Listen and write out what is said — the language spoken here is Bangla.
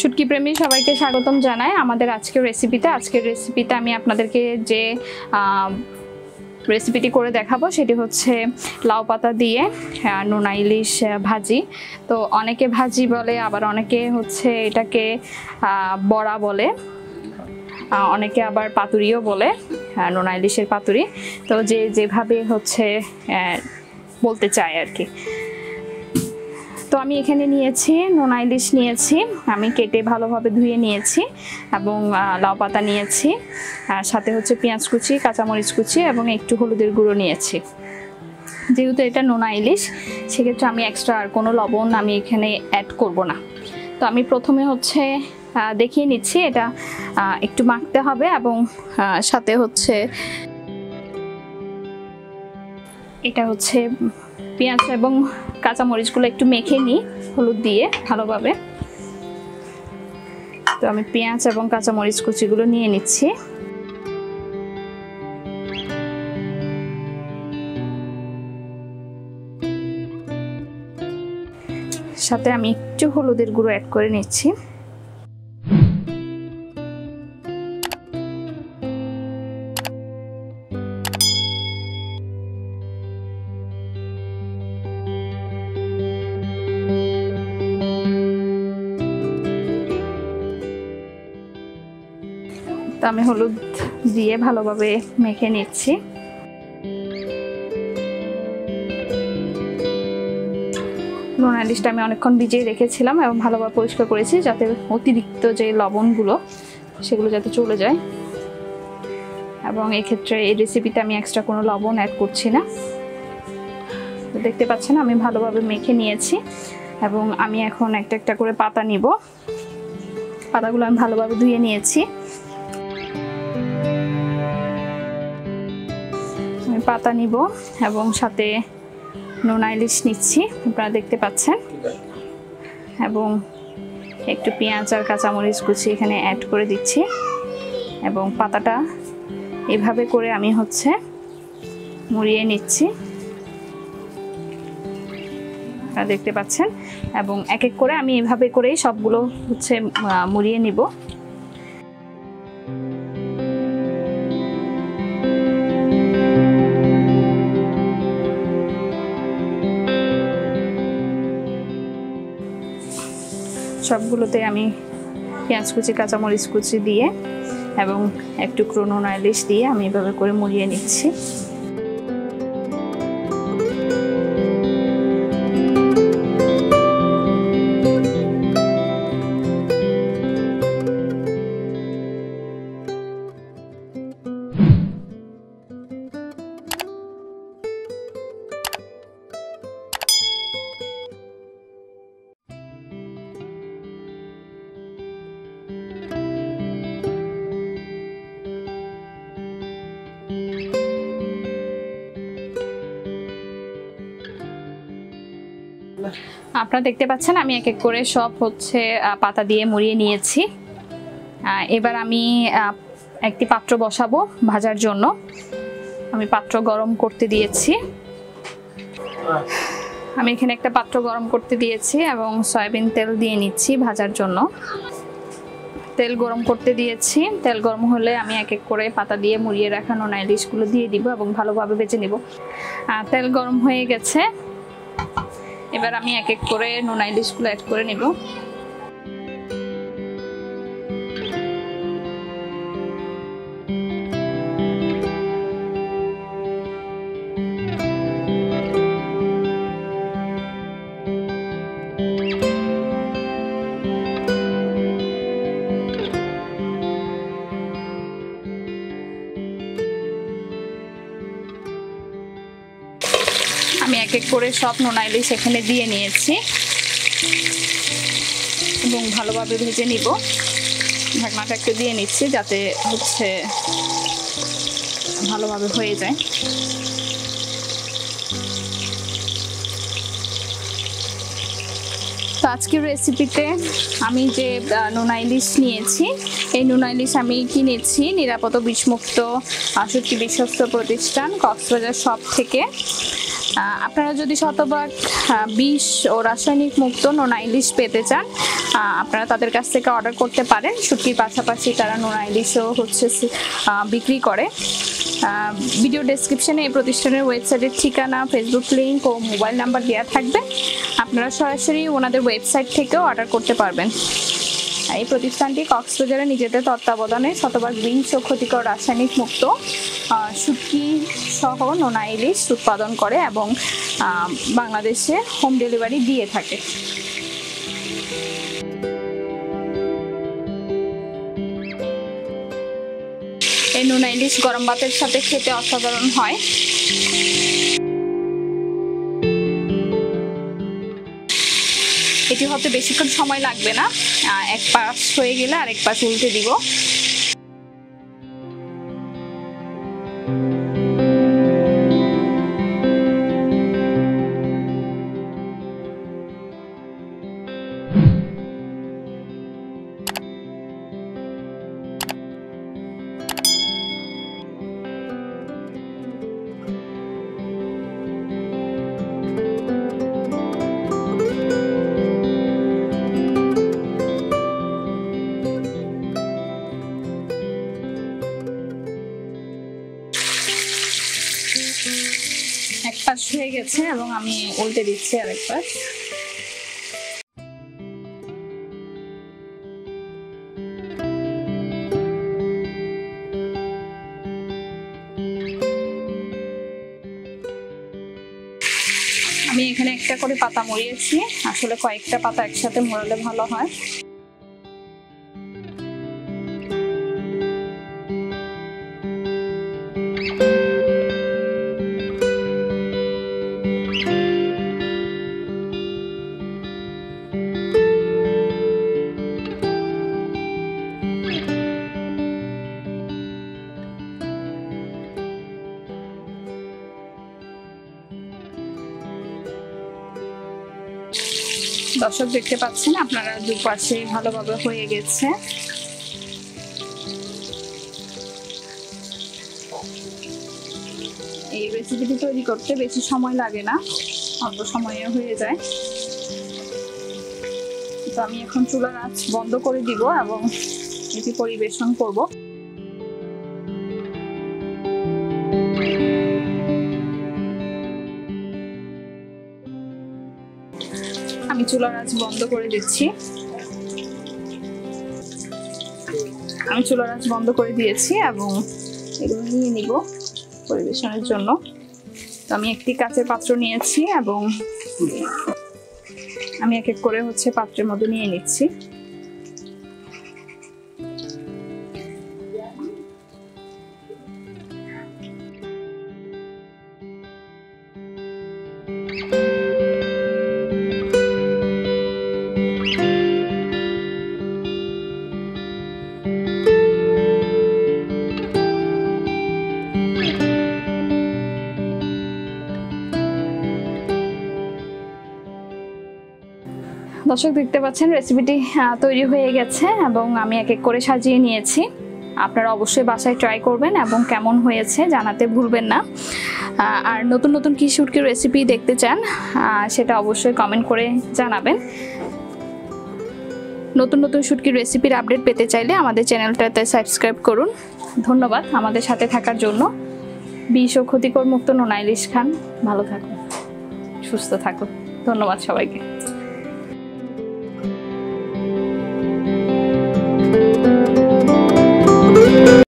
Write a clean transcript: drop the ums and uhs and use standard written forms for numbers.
শুটকি প্রেমী সবাইকে স্বাগতম জানাই আমাদের আজকের রেসিপিতে আমি আপনাদেরকে যে রেসিপিটি করে দেখাবো সেটি হচ্ছে লাউ পাতা দিয়ে নোনা ইলিশ ভাজি। তো অনেকে ভাজি বলে, আবার অনেকে হচ্ছে এটাকে বড়া বলে, অনেকে আবার পাতুরিও বলে, নোনা ইলিশের পাতুরি। তো যেভাবে হচ্ছে বলতে চায় আর কি। তো আমি এখানে নিয়েছি নোনা ইলিশ নিয়েছি, আমি কেটে ভালোভাবে ধুয়ে নিয়েছি এবং লাউ পাতা নিয়েছি, সাথে হচ্ছে পেঁয়াজ কুচি, কাঁচামরিচ কুচি এবং একটু হলুদের গুঁড়ো নিয়েছি। যেহেতু এটা নোনা ইলিশ সেক্ষেত্রে আমি এক্সট্রা আর কোনো লবণ আমি এখানে অ্যাড করব না। তো আমি প্রথমে হচ্ছে দেখিয়ে নিচ্ছি, এটা একটু মাখতে হবে এবং সাথে হচ্ছে এটা হচ্ছে পেঁয়াজ এবং কাঁচামরিচগুলো একটু মেখে নিই হলুদ দিয়ে ভালোভাবে। তো আমি পেঁয়াজ এবং কাঁচামরিচ কুচিগুলো নিয়ে নিচ্ছি। সাথে আমি একটু হলুদের গুঁড়ো অ্যাড করে নিচ্ছি। তো আমি হলুদ দিয়ে ভালোভাবে মেখে নিচ্ছি। নোনা ইলিশটা আমি অনেকক্ষণ ভিজিয়ে রেখেছিলাম এবং ভালোভাবে পরিষ্কার করেছি যাতে অতিরিক্ত যে লবণগুলো সেগুলো যাতে চলে যায়, এবং এক্ষেত্রে এই রেসিপিতে আমি এক্সট্রা কোনো লবণ অ্যাড করছি না। তো দেখতে পাচ্ছেন আমি ভালোভাবে মেখে নিয়েছি এবং আমি এখন একটা একটা করে পাতা নিব। পাতাগুলো আমি ভালোভাবে ধুয়ে নিয়েছি। আমি পাতা নিব এবং সাথে নোনা ইলিশ নিচ্ছি, আপনারা দেখতে পাচ্ছেন, এবং একটু পেঁয়াজ আর কাঁচামরিচ কুচি এখানে অ্যাড করে দিচ্ছি এবং পাতাটা এভাবে করে আমি হচ্ছে মুড়িয়ে নিচ্ছি, আপনারা দেখতে পাচ্ছেন, এবং এক এক করে আমি এভাবে করেই সবগুলো হচ্ছে মুড়িয়ে নিব। সবগুলোতে আমি পেঁয়াজ কুচি, কাঁচামরিচ কুচি দিয়ে এবং এক টুকরো নোনা ইলিশ দিয়ে আমি এভাবে করে মুড়িয়ে নিচ্ছি। আপনারা দেখতে পাচ্ছেন আমি এক এক করে সব হচ্ছে পাতা দিয়ে মুড়িয়ে নিয়েছি। এবার আমি একটি পাত্র বসাবো ভাজার জন্য। আমি পাত্র গরম করতে দিয়েছি, আমি এখানে একটা পাত্র গরম করতে দিয়েছি এবং সয়াবিন তেল দিয়ে নিচ্ছি ভাজার জন্য। তেল গরম করতে দিয়েছি, তেল গরম হলে আমি এক এক করে পাতা দিয়ে মুড়িয়ে রাখা নোনা ইলিশগুলো দিয়ে দিব এবং ভালোভাবে ভেজে নিব। তেল গরম হয়ে গেছে, এবার আমি এক এক করে নোনা ইলিশগুলো অ্যাড করে নেব। আমি এক এক করে সব নোনা ইলিশ এখানে দিয়ে নিয়েছি এবং ভালোভাবে ভেজে নিব। ঢাকনাটা একটু দিয়ে নিচ্ছি যাতে হচ্ছে ভালোভাবে হয়ে যায়। তো আজকের রেসিপিতে আমি যে নোনা ইলিশ নিয়েছি, এই নোনা ইলিশ আমি কিনেছি নিরাপদ বিষমুক্ত শুটকি বিশ্বস্ত প্রতিষ্ঠান কক্সবাজার শপ থেকে। আপনারা যদি শতভাগ বিষ ও রাসায়নিক মুক্ত নোনা ইলিশ পেতে চান, আপনারা তাদের কাছ থেকে অর্ডার করতে পারেন। শুটকির পাশাপাশি তারা নোনা ইলিশও হচ্ছে বিক্রি করে। ভিডিও ডেসক্রিপশনে এই প্রতিষ্ঠানের ওয়েবসাইটের ঠিকানা, ফেসবুক লিংক ও মোবাইল নাম্বার দেওয়া থাকবে। আপনারা সরাসরি ওনাদের ওয়েবসাইট থেকেও অর্ডার করতে পারবেন। এই প্রতিষ্ঠানটি কক্সবাজারে নিজেদের তত্ত্বাবধানে শতভাগ বিষ ও ক্ষতিকর রাসায়নিক মুক্ত শুটকি সহ নোনা ইলিশ উৎপাদন করে এবং বাংলাদেশে হোম ডেলিভারি দিয়ে থাকে। এই নোনা ইলিশ গরম ভাতের সাথে খেতে অসাধারণ হয়। এটি হতে বেশিক্ষণ সময় লাগবে না, এক পাশ হয়ে গেলে আরেক পাশ উল্টে দিব। এক পাশ হয়ে গেছে এবং আমি উল্টে দিচ্ছি আরেক পাশ। আমি এখানে একটা করে পাতা মরিয়েছি, আসলে কয়েকটা পাতা একসাথে মোড়ালে ভালো হয়। দর্শক দেখতে পাচ্ছেন আপনারা দুপাশে ভালোভাবে হয়ে গেছে। এই রেসিপিটি তৈরি করতে বেশি সময় লাগে না, অল্প সময়ে হয়ে যায়। তো আমি এখন চুলার আঁচ বন্ধ করে দিব এবং এটি পরিবেশন করব। আমি চুলার আঁচ বন্ধ করে দিচ্ছি। আমি চুলার আঁচ বন্ধ করে দিয়েছি এবং এগুলো নিয়ে নিব পরিবেশনের জন্য। তো আমি একটি কাচের পাত্র নিয়েছি এবং আমি এক এক করে হচ্ছে পাত্রের মধ্যে নিয়ে নিচ্ছি। দর্শক দেখতে পাচ্ছেন রেসিপিটি তৈরি হয়ে গেছে এবং আমি এক এক করে সাজিয়ে নিয়েছি। আপনারা অবশ্যই বাসায় ট্রাই করবেন এবং কেমন হয়েছে জানাতে ভুলবেন না। আর নতুন নতুন কি শুটকির রেসিপি দেখতে চান সেটা অবশ্যই কমেন্ট করে জানাবেন। নতুন নতুন শুটকির রেসিপির আপডেট পেতে চাইলে আমাদের চ্যানেলটাতে সাবস্ক্রাইব করুন। ধন্যবাদ আমাদের সাথে থাকার জন্য। বিষ ও ক্ষতিকর মুক্ত নোনা ইলিশ খান, ভালো থাকুন, সুস্থ থাকুন। ধন্যবাদ সবাইকে।